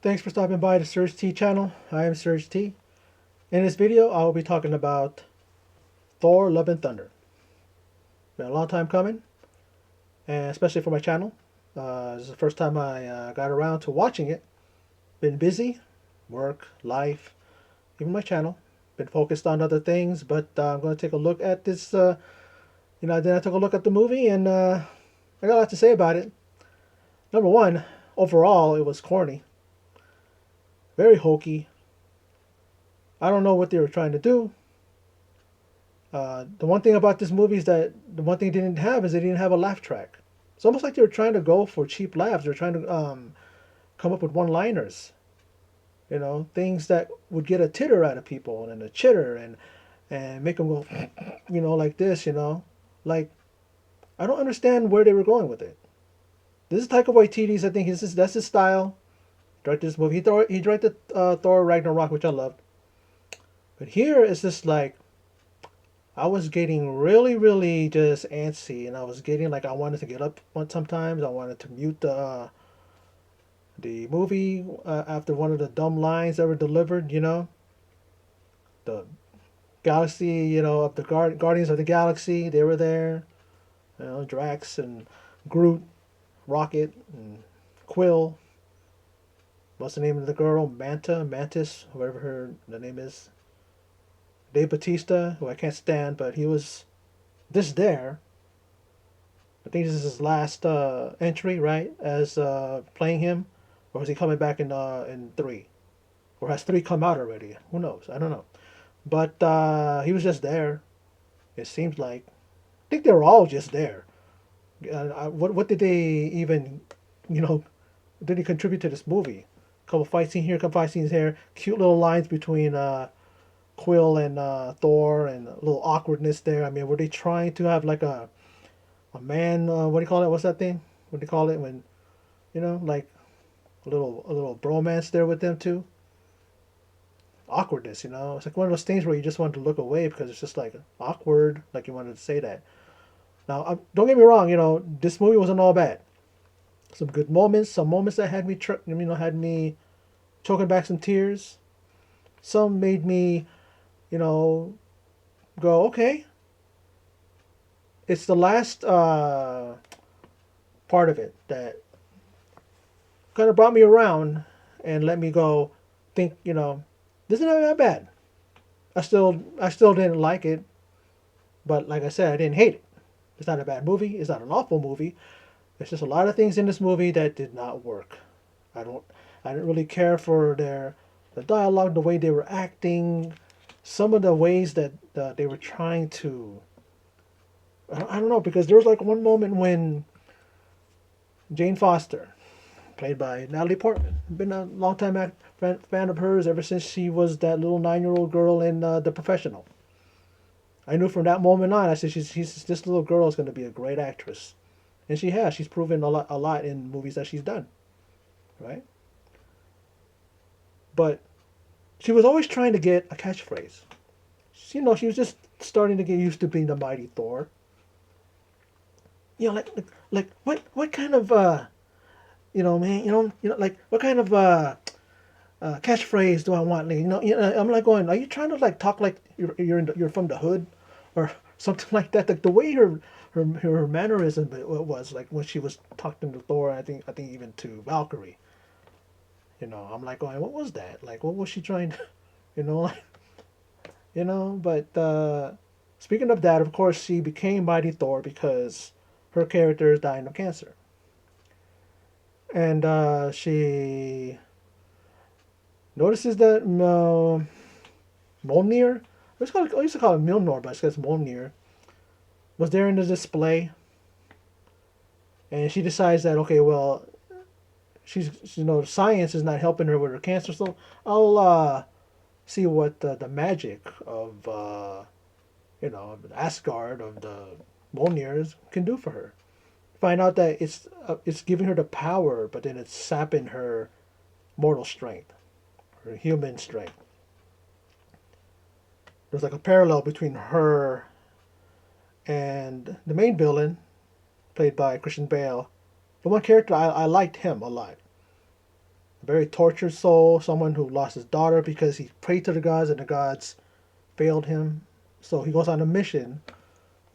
Thanks for stopping by the Surge T channel. I am Surge T. In this video, I will be talking about Thor: Love and Thunder. Been a long time coming, and especially for my channel. This is the first time I got around to watching it. Been busy, work, life, even my channel. Been focused on other things, but I'm going to take a look at this. Then I took a look at the movie, and I got a lot to say about it. Number one, overall, it was corny, very hokey. I don't know what they were trying to do. The one thing about this movie is that the one thing it didn't have is it didn't have a laugh track. It's almost like they were trying to go for cheap laughs. They're trying to come up with one-liners, things that would get a titter out of people and a chitter and make them go, like this, like I don't understand where they were going with it. This is Taika Waititi's. I think that's his style. Directed this movie. He directed Thor Ragnarok, which I loved. But here it's just like I was getting really, really just antsy, and I was getting like I wanted to get up sometimes. I wanted to mute the movie after one of the dumb lines that were delivered. The galaxy, of the Guardians of the Galaxy, they were there. Drax and Groot, Rocket and Quill. What's the name of the girl? Mantis, whatever the name is. Dave Bautista, who I can't stand, but he was this there. I think this is his last entry, right, as playing him, or is he coming back in three, or has three come out already? Who knows? I don't know. But he was just there. It seems like. I think they were all just there. What did they even, you know, did he contribute to this movie? A couple fight scenes here, a couple fight scenes here. Cute little lines between Quill and Thor, and a little awkwardness there. I mean, were they trying to have like a man? What do you call it? What's that thing? What do you call it when like a little bromance there with them too? Awkwardness, It's like one of those things where you just want to look away because it's just like awkward, like you wanted to say that. Now, don't get me wrong. This movie wasn't all bad. Some good moments, some moments that had me, had me choking back some tears. Some made me, you know, go, okay. It's the last part of it that kind of brought me around and let me go think, this is not that bad. I still didn't like it, but like I said, I didn't hate it. It's not a bad movie. It's not an awful movie. There's just a lot of things in this movie that did not work. I don't. I didn't really care for the dialogue, the way they were acting, some of the ways that they were trying to. I don't know, because there was like one moment when Jane Foster, played by Natalie Portman, been a long time fan of hers ever since she was that little 9-year-old girl in The Professional. I knew from that moment on. I said, she's this little girl is going to be a great actress, and she has. She's proven a lot in movies that she's done, right? But she was always trying to get a catchphrase. She was just starting to get used to being the mighty Thor. Like what kind of man, like what kind of catchphrase do I want? Like, I'm like going, are you trying to like talk like you're from the hood, or something like that? Like the way her mannerism was like when she was talking to Thor. I think even to Valkyrie. I'm like going, what was that? Like, what was she trying to, you know, like, But speaking of that, of course, she became Mighty Thor because her character is dying of cancer, and she notices that Mjolnir, I used to call it Milnor, but I guess Mjolnir was there in the display, and she decides that, okay, well, she's science is not helping her with her cancer, so I'll see what the magic of Asgard, of the Mjolnirs can do for her. Find out that it's giving her the power, but then it's sapping her mortal strength, her human strength. There's like a parallel between her and the main villain, played by Christian Bale. The one character I liked him a lot. A very tortured soul, someone who lost his daughter because he prayed to the gods and the gods failed him. So he goes on a mission.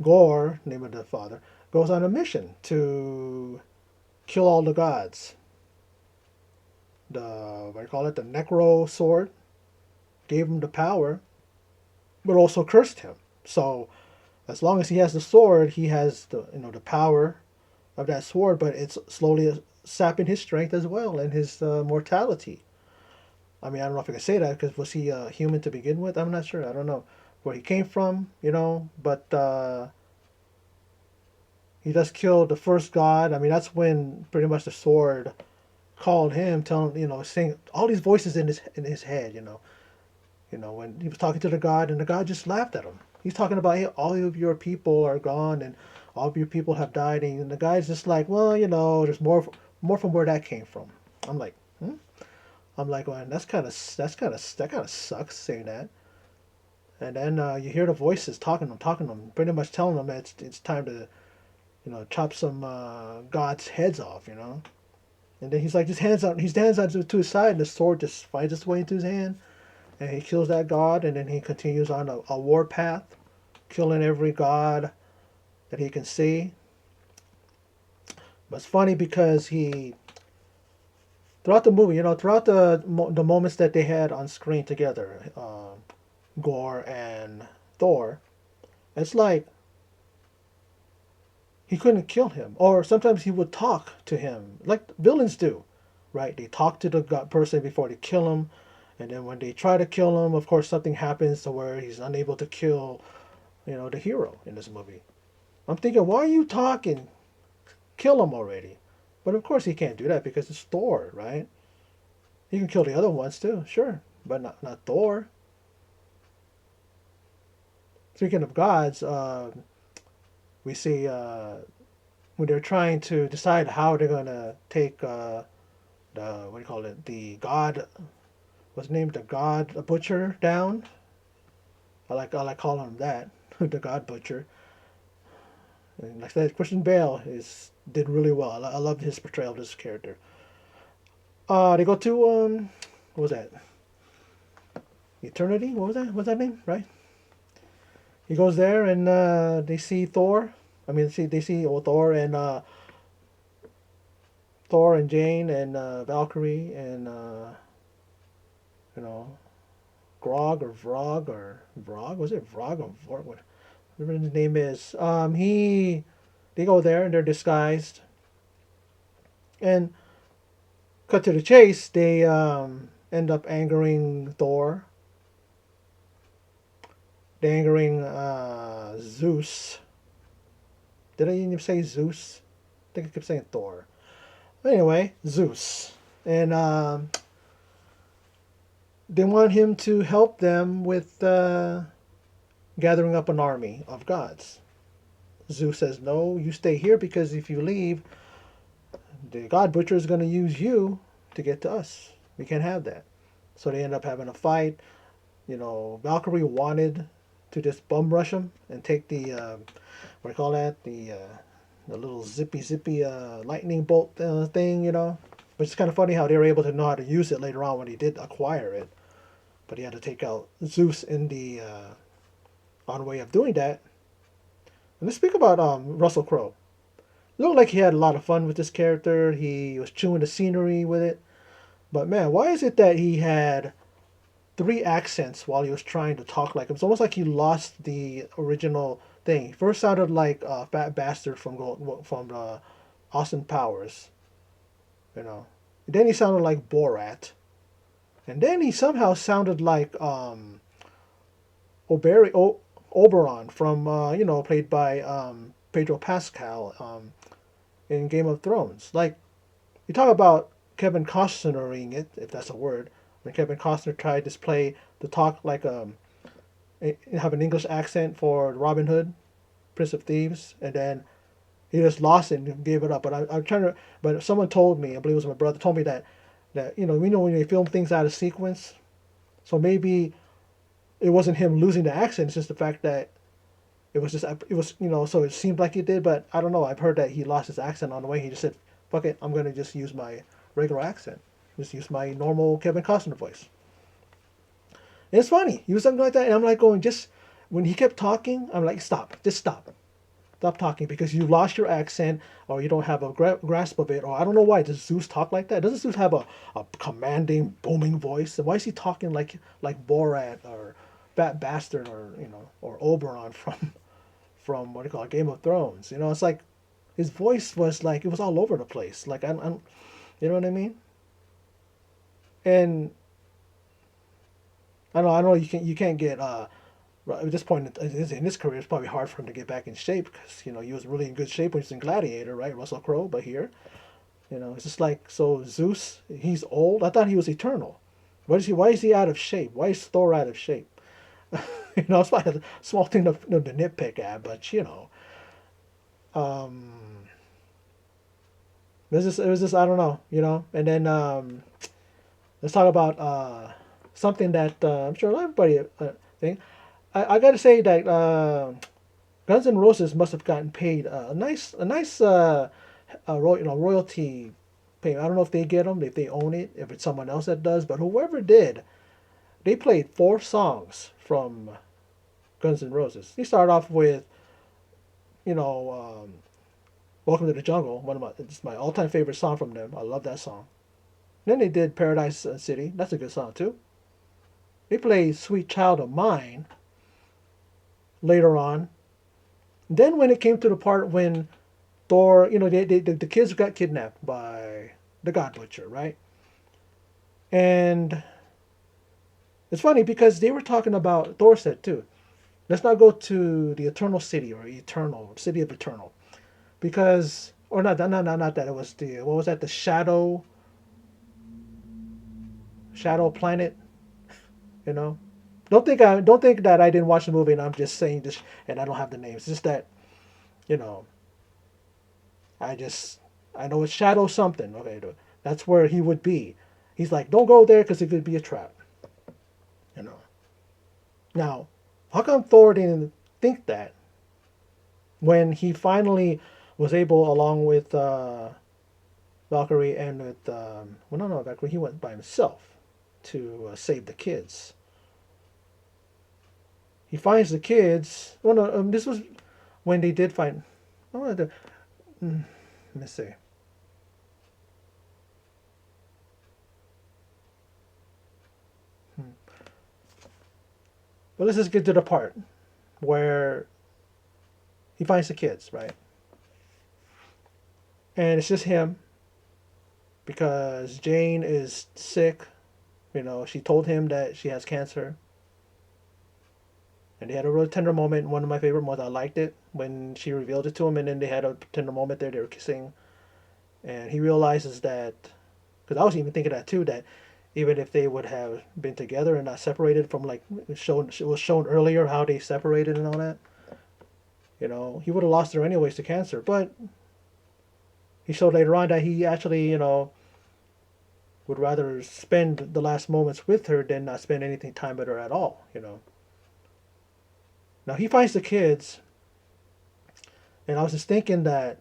Gore, name of the father, goes on a mission to kill all the gods. The what do you call it? The Necro sword gave him the power, but also cursed him. So as long as he has the sword, he has the power of that sword, but it's slowly sapping his strength as well and his mortality. I mean, I don't know if I can say that because was he human to begin with? I'm not sure. I don't know where he came from, but he just killed the first god. I mean, that's when pretty much the sword called him, telling saying all these voices in his head. When he was talking to the god, and the god just laughed at him. He's talking about, hey, all of your people are gone, and all of your people have died, and the guy's just like, well, there's more from where that came from. I'm like, hmm? I'm like, well, that kind of sucks saying that. And then you hear the voices talking to him, pretty much telling him that it's time to chop some gods' heads off. And then he's like, his hands out to his side, and the sword just finds its way into his hand, and he kills that god, and then he continues on a war path, killing every god that he can see. But it's funny because throughout the movie, throughout the moments that they had on screen together, Gore and Thor, it's like he couldn't kill him, or sometimes he would talk to him like villains do, right? They talk to the person before they kill him, and then when they try to kill him, of course something happens to where he's unable to kill, the hero in this movie. I'm thinking, why are you talking? Kill him already. But of course he can't do that because it's Thor, right? He can kill the other ones too, sure, but not Thor. Speaking of gods, we see when they're trying to decide how they're gonna take the what do you call it? The god, what's named the god butcher down. I like calling him that, the god butcher. And like I said, Christian Bale did really well. I loved his portrayal of this character. They go to what was that? Eternity. What was that? What's that name? Right. He goes there and they see Thor. I mean, they see Thor and Jane and Valkyrie and you know Grog or Vrog or Vrog. Was it Vrog or Vorg? Whatever his name is. They go there and they're disguised. And cut to the chase, they end up angering Thor. They angering Zeus. Did I even say Zeus? I think I kept saying Thor. Anyway, Zeus. And they want him to help them with gathering up an army of gods. Zeus says, no, you stay here because if you leave, the God Butcher is going to use you to get to us. We can't have that. So they end up having a fight. Valkyrie wanted to just bum rush him and take the, what do you call that? The little zippy lightning bolt thing, Which is kind of funny how they were able to know how to use it later on when he did acquire it. But he had to take out Zeus in the on way of doing that. And let's speak about Russell Crowe. It looked like he had a lot of fun with this character. He was chewing the scenery with it. But man, why is it that he had three accents while he was trying to talk like him? It's almost like he lost the original thing. He first sounded like a fat bastard from Austin Powers, Then he sounded like Borat, and then he somehow sounded like Oberon from played by Pedro Pascal in Game of Thrones. Like, you talk about Kevin Costnering it, if that's a word. When Kevin Costner tried to play to talk like have an English accent for Robin Hood, Prince of Thieves, and then he just lost it and gave it up. But I'm trying to. But someone told me, I believe it was my brother, told me that we know when they film things out of sequence, so maybe it wasn't him losing the accent. It's just the fact that it was so it seemed like he did, but I don't know. I've heard that he lost his accent on the way. He just said, "Fuck it, I'm gonna just use my regular accent." Just use my normal Kevin Costner voice. And it's funny. He was something like that, and I'm like going, just when he kept talking, I'm like, stop, just stop. Stop talking because you lost your accent or you don't have a grasp of it, or I don't know why. Does Zeus talk like that? Doesn't Zeus have a commanding, booming voice? Why is he talking like Borat or Fat Bastard or or Oberon from what do you call it, Game of Thrones? It's like his voice was like it was all over the place. Like I'm you know what I mean? And I know you can't get at this point in his career, it's probably hard for him to get back in shape because he was really in good shape when he was in Gladiator, right? Russell Crowe, but here, it's just like so Zeus. He's old. I thought he was eternal. Why is he out of shape? Why is Thor out of shape? It's probably a small thing to nitpick at, but um, it was just I don't know. And then let's talk about something that I'm sure everybody think. I got to say that Guns N' Roses must have gotten paid a nice royalty payment. I don't know if they get them, if they own it, if it's someone else that does, but whoever did, they played 4 songs from Guns N' Roses. They started off with you know Welcome to the Jungle, it's my all-time favorite song from them. I love that song. Then they did Paradise City. That's a good song too. They played Sweet Child of Mine later on. Then when it came to the part when Thor, the kids got kidnapped by the God Butcher, right? And it's funny because they were talking about Thor said too. Let's not go to the Eternal City or Eternal City of Eternal because or not that it was the what was that the Shadow Planet, you know. Don't think that I didn't watch the movie and I'm just saying this and I don't have the names. It's just that you know I just I know it's Shadow something. Okay, that's where he would be. He's like, don't go there because it could be a trap. You know. Now, how come Thor didn't think that when he finally was able, along with Valkyrie and with well, no, Valkyrie, he went by himself to save the kids. He finds the kids. Well, no, this was when they did find. Oh, let me see. But let's just get to the part where he finds the kids, right? And it's just him because Jane is sick. She told him that she has cancer. And they had a really tender moment. One of my favorite ones. I liked it when she revealed it to him, and then they had a tender moment there. They were kissing, and he realizes that because I was even thinking that too. That even if they would have been together and not separated from like it was shown earlier how they separated and all that, he would have lost her anyways to cancer. But he showed later on that he actually, would rather spend the last moments with her than not spend anything time with her at all. Now he finds the kids, and I was just thinking that,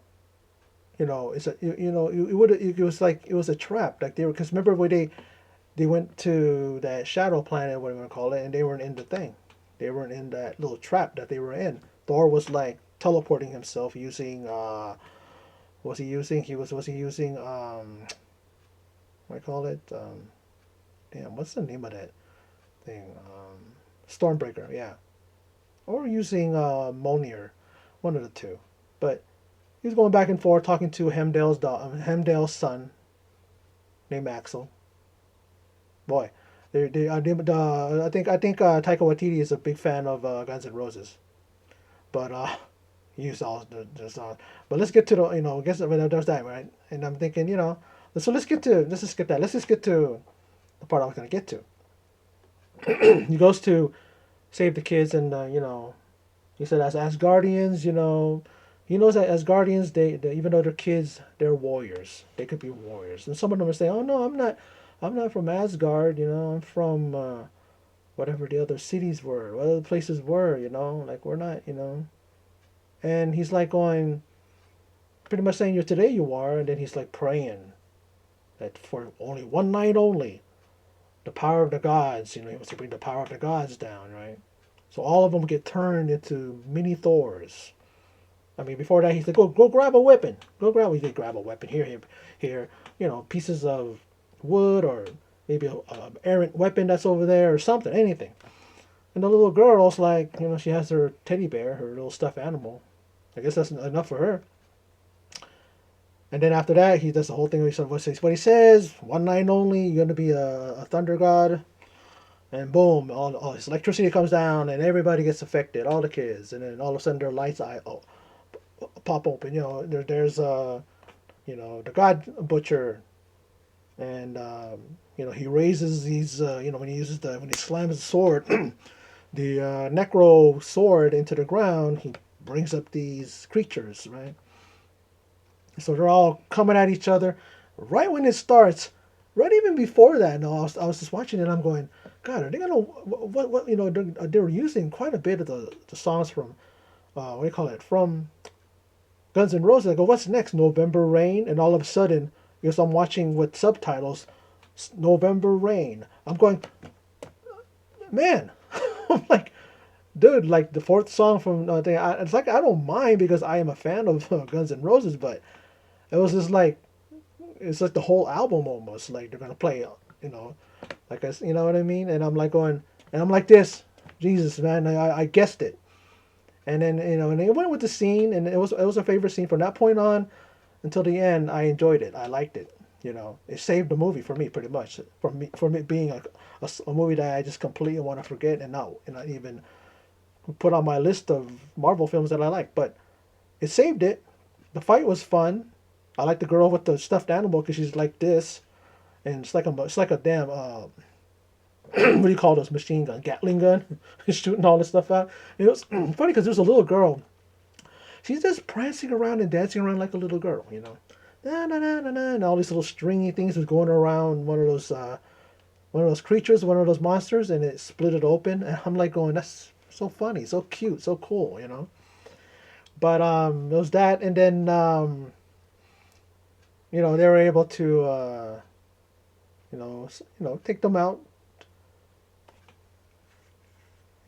it's a, it was like it was a trap, like they were, because remember when they went to that shadow planet, whatever you want to call it, and they weren't in the thing, they weren't in that little trap that they were in. Thor was like teleporting himself using was he using what do I call it damn, what's the name of that thing, Stormbreaker, yeah, or using Mjolnir, one of the two. But he was going back and forth talking to Hemdale's son named Axel. Boy, I think Taika Waititi is a big fan of Guns N' Roses, but he used all the song. But let's get to the I guess when there's that, right, and I'm thinking so let's just skip that. Let's just get to the part I was gonna get to. He goes to save the kids, and he said as Asgardians, he knows that Asgardians, they even though they're kids, they're warriors. They could be warriors, and some of them are saying, "Oh no, I'm not from Asgard. I'm from whatever the other cities were, what other places were. Like we're not. And he's like going, pretty much saying, "You're today, you are," and then he's like praying, that for only one night only, the power of the gods, he wants to bring the power of the gods down, right? So all of them get turned into mini Thors. I mean, before that, he said, "Go grab a weapon. Go grab." He did grab a weapon. Here. Pieces of wood or maybe a errant weapon that's over there or something, anything. And the little girl's like, she has her teddy bear, her little stuffed animal. I guess that's enough for her. And then after that, he does the whole thing where what he says, one night only, you're going to be a thunder god. And boom, all his electricity comes down and everybody gets affected, all the kids. And then all of a sudden their lights pop open. There's the god butcher. And, he raises these, when he slams the sword, the necro sword into the ground, he brings up these creatures, right? So they're all coming at each other. Right when it starts, right even before that, no, I was just watching it. And I'm going, God, are they gonna what they're using quite a bit of the songs from what do you call it, from Guns N' Roses. I go, what's next? November Rain, and all of a sudden, because I'm watching with subtitles, November Rain. I'm going, man. I'm like, dude, like the fourth song from it's like I don't mind because I am a fan of Guns N' Roses, but it was just like it's like the whole album almost like they're gonna play, like you know what I mean? And I'm like going, and I'm like this, Jesus, man, I guessed it. And then and it went with the scene, and it was a favorite scene from that point on until the end. I enjoyed it, I liked it. It saved the movie for me pretty much. For me being a movie that I just completely want to forget and not even put on my list of Marvel films that I like, but it saved it. The fight was fun. I like the girl with the stuffed animal because she's like this, and it's like a damn what do you call those machine gun, Gatling gun, shooting all this stuff out. It was funny because there's a little girl. She's just prancing around and dancing around like a little girl. Na na na na na, and all these little stringy things was going around one of those creatures, one of those monsters, and it split it open. And I'm like going, that's so funny, so cute, so cool. But there was that, and then they were able to take them out,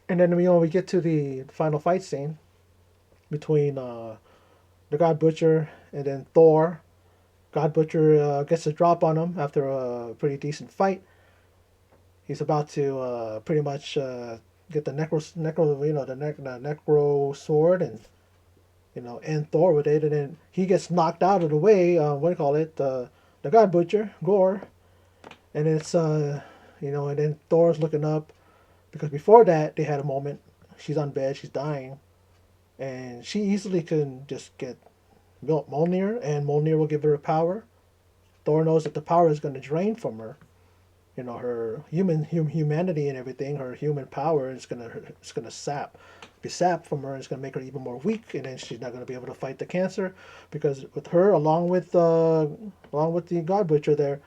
and then we get to the final fight scene between the God Butcher and then Thor. God Butcher gets a drop on him after a pretty decent fight. He's about to pretty much get the the necro sword and end Thor with it, and then he gets knocked out of the way. What do you call it? The God Butcher, Gore, and it's and then Thor's looking up because before that they had a moment. She's on bed, she's dying, and she easily can just get Mjolnir, and Mjolnir will give her power. Thor knows that the power is going to drain from her. Her humanity and everything, her human power is gonna be sapped from her. It's gonna make her even more weak, and then she's not gonna be able to fight the cancer because with her, along with the God Butcher, there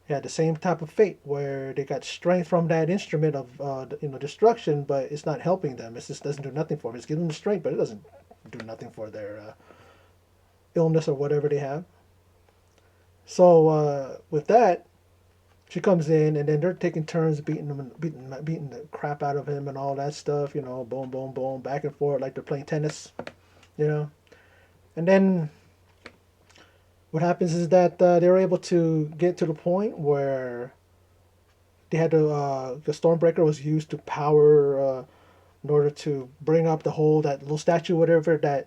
had the same type of fate where they got strength from that instrument of destruction, but it's not helping them. It just doesn't do nothing for them. It's giving them strength, but it doesn't do nothing for their illness or whatever they have. So with that, she comes in, and then they're taking turns beating the crap out of him and all that stuff. Boom, boom, boom, back and forth like they're playing tennis. You know, and then what happens is that they were able to get to the point where they had to. The Stormbreaker was used to power in order to bring up that little statue, whatever that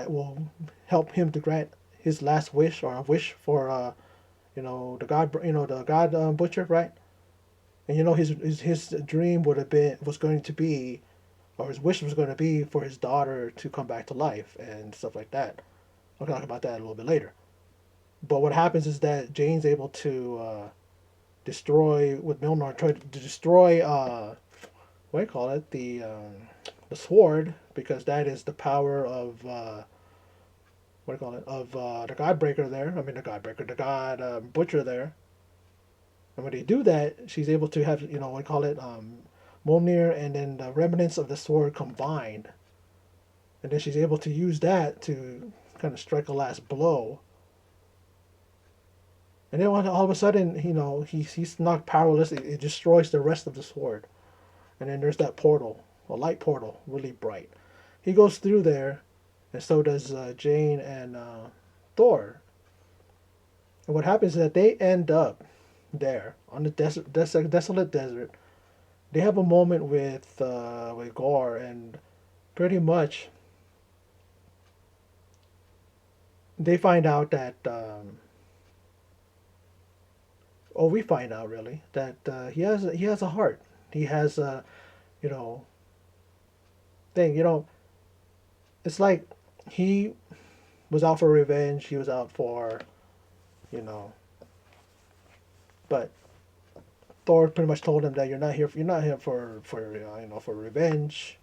will help him to grant his last wish or a wish for the God butcher, right? And his dream was going to be, or his wish was going to be for his daughter to come back to life and stuff like that. I'll talk about that a little bit later. But what happens is that Jane's able to destroy with Milnor, try to destroy what do you call it, the sword, because that is the power of what do you call it, of the Godbreaker there. I mean the Godbreaker, the God Butcher there. And when they do that, she's able to have what do you call it, Mjolnir and then the remnants of the sword combined, and then she's able to use that to kind of strike a last blow. And then all of a sudden, he's knocked powerless. It destroys the rest of the sword. And then there's that portal, a light portal, really bright. He goes through there, and so does Jane and Thor. And what happens is that they end up there on the desolate desert. They have a moment with Gore, and pretty much they find out that we find out really that he has a heart. He has a you know thing. It's like he was out for revenge. He was out for you know, but Thor pretty much told him that you're not here for revenge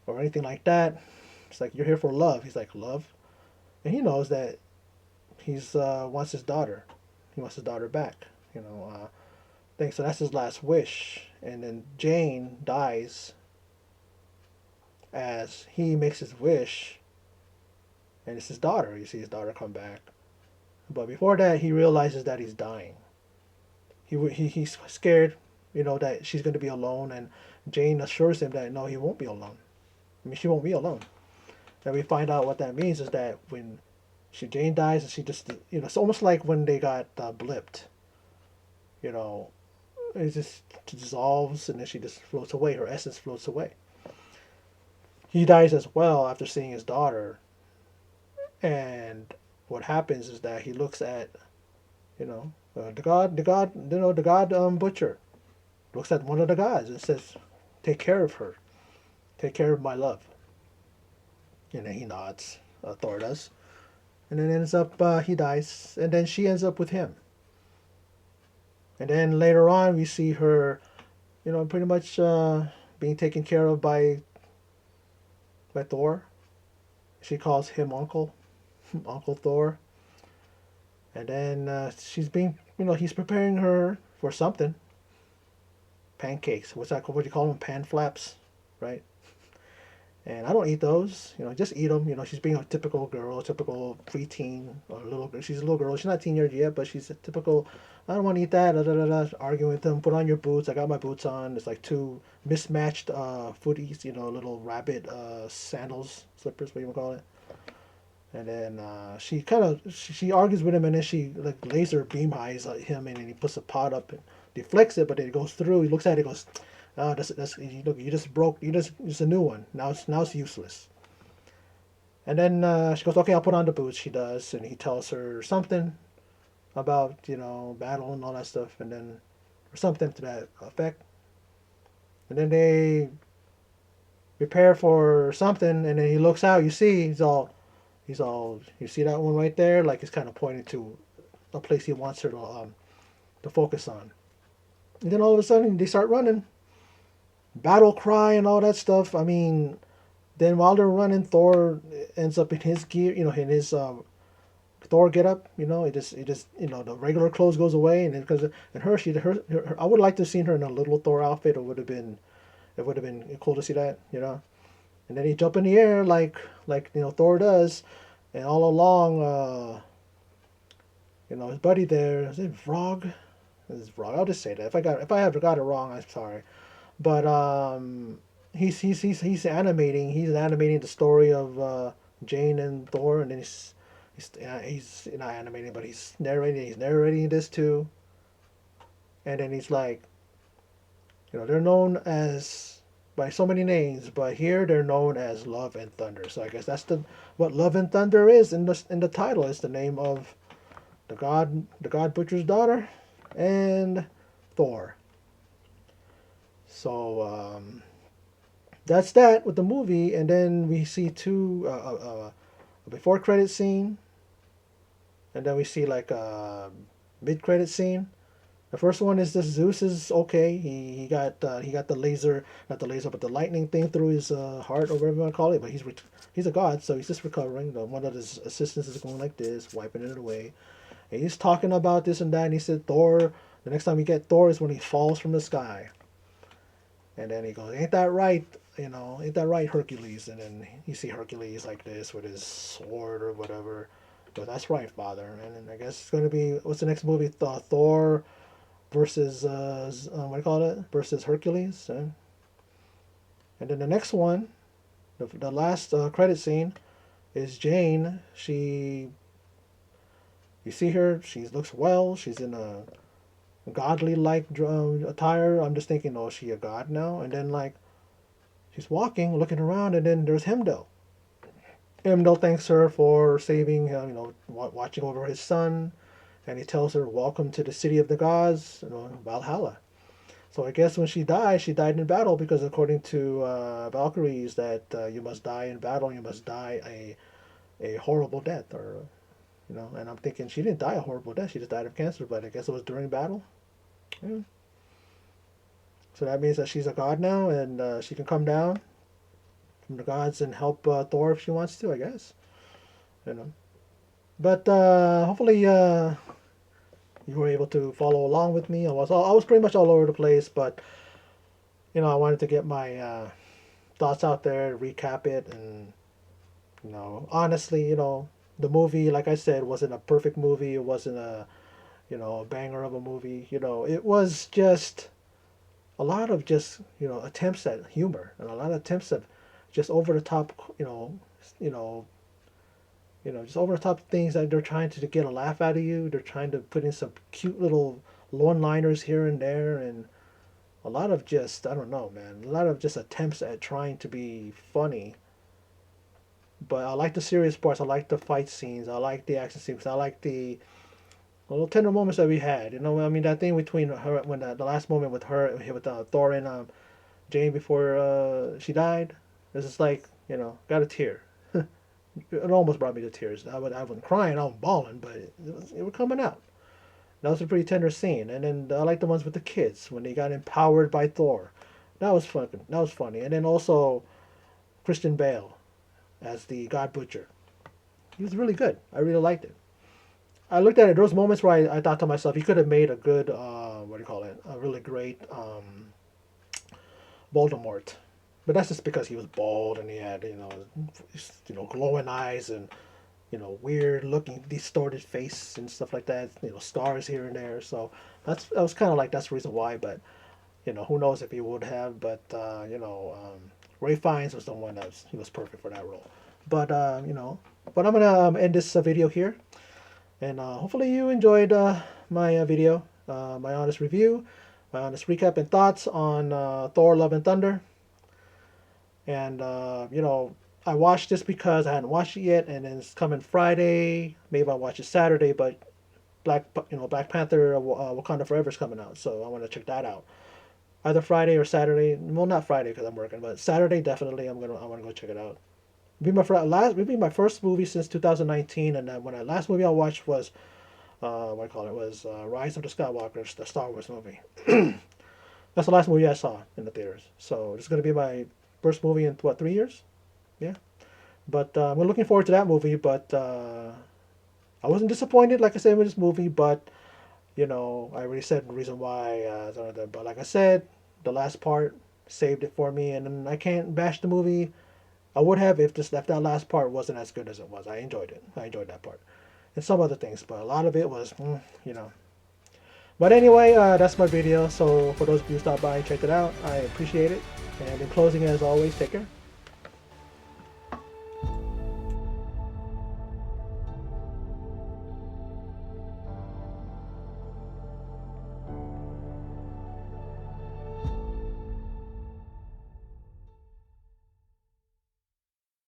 or anything like that. It's like you're here for love. He's like love, and he knows that he's wants his daughter. He wants his daughter back. Thing. So that's his last wish, and then Jane dies as he makes his wish, and it's his daughter. You see his daughter come back, but before that, he realizes that he's dying. He's scared, that she's going to be alone, and Jane assures him that no, he won't be alone. I mean, she won't be alone. And we find out what that means is that when Jane dies, and she just, it's almost like when they got blipped. You know, it just dissolves, and then she just floats away. Her essence floats away. He dies as well after seeing his daughter, and what happens is that he looks at, the god butcher looks at one of the gods and says, "Take care of her. Take care of my love." And then he nods. Thor does, and then ends up he dies, and then she ends up with him. And then later on, we see her, pretty much being taken care of by Thor. She calls him Uncle, Uncle Thor. And then she's being, he's preparing her for something. Pancakes. What do you call them? Pan flaps, right? And I don't eat those. Just eat them. She's being a typical girl, a typical preteen or little girl. She's a little girl. She's not a teenager yet, but she's a typical. I don't want to eat that. Da, da, da, da, arguing with them. Put on your boots. I got my boots on. It's like two mismatched footies. Little rabbit sandals, slippers. What do you call it? And then she kind of she argues with him, and then she like laser beam eyes at him, and then he puts a pot up and deflects it, but then it goes through. He looks at it, and goes, "Oh, that's you just broke. It's a new one. Now it's useless." And then she goes, "Okay, I'll put on the boots." She does, and he tells her something about battle and all that stuff, and then or something to that effect. And then they prepare for something, and then he looks out. You see, he's all. You see that one right there? Like he's kind of pointing to a place he wants her to focus on. And then all of a sudden they start running, battle cry and all that stuff. I mean, then while they're running, Thor ends up in his gear, in his Thor get up. It just the regular clothes goes away, and because and her, I would like to have seen her in a little Thor outfit. It would have been cool to see that. And then he jump in the air like Thor does, and all along, his buddy there is it Vrog? Is Vrog? I'll just say that if I have got it wrong, I'm sorry. But he's animating. He's animating the story of Jane and Thor, and then he's not animating, but he's narrating. He's narrating this too, and then he's like, they're known as by so many names, but here they're known as Love and Thunder. So I guess that's what Love and Thunder is in the title. It's the name of the god butcher's daughter, and Thor. So that's that with the movie, and then we see a before credit scene, and then we see like a mid credit scene. The first one is this Zeus is okay. He got the laser, not the laser, but the lightning thing through his heart or whatever you want to call it. But he's a god, so he's just recovering. One of his assistants is going like this, wiping it away. And he's talking about this and that. And he said Thor. The next time we get Thor is when he falls from the sky. And then he goes, "Ain't that right? Ain't that right, Hercules?" And then you see Hercules like this with his sword or whatever. But that's right, Father. And then I guess it's going to be, what's the next movie? Thor versus what do you call it? Versus Hercules. And then the next one, the last credit scene is Jane. You see her. She looks well. She's in a godly like attire. I'm just thinking, oh, is she a god now? And then like she's walking, looking around, and then there's Hemdo. Hemdo thanks her for saving, watching over his son, and he tells her, "Welcome to the city of the gods, Valhalla." So I guess when she died in battle because according to Valkyries, that you must die in battle, you must die a horrible death, or And I'm thinking she didn't die a horrible death; she just died of cancer. But I guess it was during battle. Yeah. So that means that she's a god now, and she can come down from the gods and help Thor if she wants to. I guess. You know. But hopefully you were able to follow along with me. I was pretty much all over the place, but I wanted to get my thoughts out there, recap it, and honestly, the movie, like I said, wasn't a perfect movie. It wasn't a banger of a movie. It was just a lot of just attempts at humor and a lot of attempts at just over the top, you know, just over the top things that they're trying to get a laugh out of you. They're trying to put in some cute little one-liners here and there, and a lot of just, I don't know, man, a lot of just attempts at trying to be funny. But I like the serious parts. I like the fight scenes. I like the action scenes. I like the little tender moments that we had. I mean, that thing between her when the last moment with her with Thor and Jane before she died. It's just like got a tear. It almost brought me to tears. I wasn't crying. I was bawling, but it was coming out. That was a pretty tender scene. And then I like the ones with the kids when they got empowered by Thor. That was fun. That was funny. And then also Christian Bale as the God Butcher. He was really good. I really liked it. I looked at it. There was moments where I thought to myself, he could have made a good, what do you call it? A really great Voldemort. But that's just because he was bald and he had, glowing eyes and, weird looking, distorted face and stuff like that. Scars here and there. So that was kind of like that's the reason why. But who knows if he would have. But Ray Fiennes was the one he was perfect for that role. But but I'm gonna end this video here, and hopefully you enjoyed my video, my honest review, my honest recap and thoughts on Thor: Love and Thunder. And I watched this because I hadn't watched it yet, and then it's coming Friday. Maybe I'll watch it Saturday, but Black Panther, Wakanda Forever is coming out, so I want to check that out. Either Friday or Saturday. Well, not Friday because I'm working, but Saturday definitely. I want to go check it out. It'll be my first movie since 2019, and when the last movie I watched was what I call it was Rise of the Skywalker, the Star Wars movie. That's the last movie I saw in the theaters. So it's going to be my first movie in 3 years. Yeah, but we're looking forward to that movie. But I wasn't disappointed, like I said, with this movie. But I already said the reason why. But like I said, the last part saved it for me, and I can't bash the movie. I would have if that last part wasn't as good as it was. I enjoyed it. I enjoyed that part, and some other things, but a lot of it was, But anyway, that's my video. So for those of you who stopped by and checked it out, I appreciate it. And in closing, as always, take care.